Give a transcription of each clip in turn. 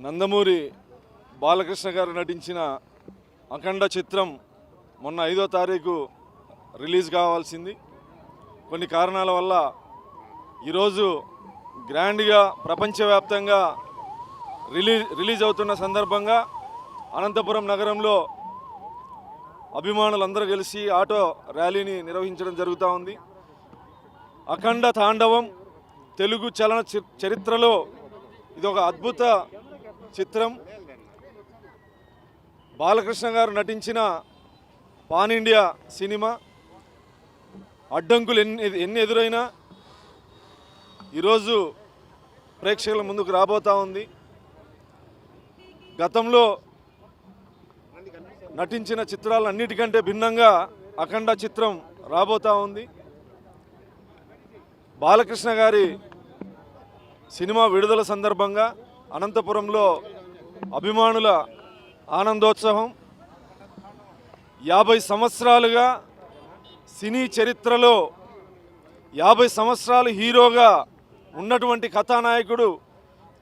నందమూరి బాలకృష్ణ గారు నటించిన అఖండ చిత్రం మొన్న 5వ తారీఖు రిలీజ్ కావాల్సింది. కొన్ని కారణాల వల్ల ఈరోజు గ్రాండ్గా ప్రపంచవ్యాప్తంగా రిలీజ్ అవుతున్న సందర్భంగా అనంతపురం నగరంలో అభిమానులందరూ కలిసి ఆటో ర్యాలీని నిర్వహించడం జరుగుతూ ఉంది. అఖండ తాండవం తెలుగు చలన చరిత్రలో ఇది ఒక అద్భుత చిత్రం. బాలకృష్ణ గారు నటించిన పాన్ ఇండియా సినిమా. అడ్డంకులు ఎన్ని ఎదురైనా ఈరోజు ప్రేక్షకుల ముందుకు రాబోతూ ఉంది. గతంలో నటించిన చిత్రాలన్నిటికంటే భిన్నంగా అఖండ చిత్రం రాబోతూ ఉంది. బాలకృష్ణ గారి సినిమా విడుదల సందర్భంగా అనంతపురంలో అభిమానుల ఆనందోత్సవం. 50 సంవత్సరాలుగా సినీ చరిత్రలో 50 సంవత్సరాలు హీరోగా ఉన్నటువంటి కథానాయకుడు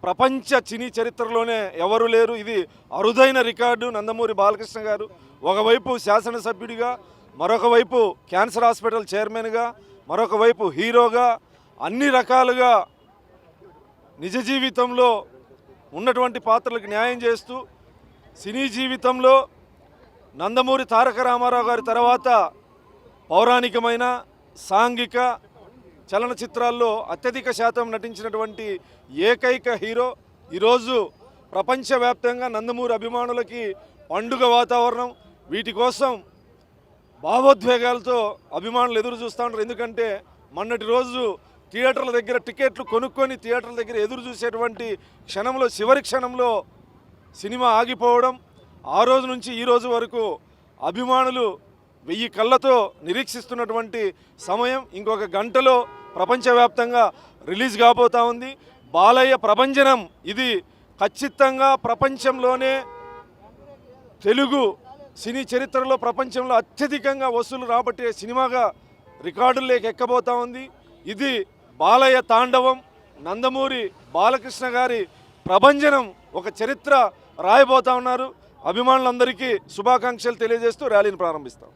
ప్రపంచ సినీ చరిత్రలోనే ఎవరు లేరు. ఇది అరుదైన రికార్డు. నందమూరి బాలకృష్ణ గారు ఒకవైపు శాసనసభ్యుడిగా, మరొక వైపు క్యాన్సర్ హాస్పిటల్ చైర్మన్గా, మరొక వైపు హీరోగా అన్ని రకాలుగా నిజ జీవితంలో ఉన్నటువంటి పాత్రలకు న్యాయం చేస్తూ సినీ జీవితంలో నందమూరి తారక రామారావు గారి తర్వాత పౌరాణికమైన సాంఘిక చలనచిత్రాల్లో అత్యధిక శాతం నటించినటువంటి ఏకైక హీరో. ఈరోజు ప్రపంచవ్యాప్తంగా నందమూరి అభిమానులకి పండుగ వాతావరణం. వీటి కోసం భావోద్వేగాలతో అభిమానులు ఎదురు చూస్తూ ఉంటారు. ఎందుకంటే మొన్నటి రోజు థియేటర్ల దగ్గర టికెట్లు కొనుక్కొని థియేటర్ల దగ్గర ఎదురు చూసేటువంటి క్షణంలో, చివరి క్షణంలో సినిమా ఆగిపోవడం. ఆ రోజు నుంచి ఈ రోజు వరకు అభిమానులు 1000 కళ్ళతో నిరీక్షిస్తున్నటువంటి సమయం ఇంకొక గంటలో ప్రపంచవ్యాప్తంగా రిలీజ్ కాబోతూ ఉంది. బాలయ్య ప్రభంజనం ఇది ఖచ్చితంగా ప్రపంచంలోనే తెలుగు సినీ చరిత్రలో ప్రపంచంలో అత్యధికంగా వసూలు రాబట్టే సినిమాగా రికార్డుల్లోకి ఎక్కబోతూ ఉంది. ఇది బాలయ్య తాండవం, నందమూరి బాలకృష్ణ గారి ప్రభంజనం, ఒక చరిత్ర రాయబోతా ఉన్నారు. అభిమానులందరికీ శుభాకాంక్షలు తెలియజేస్తూ ర్యాలీని ప్రారంభిస్తాం.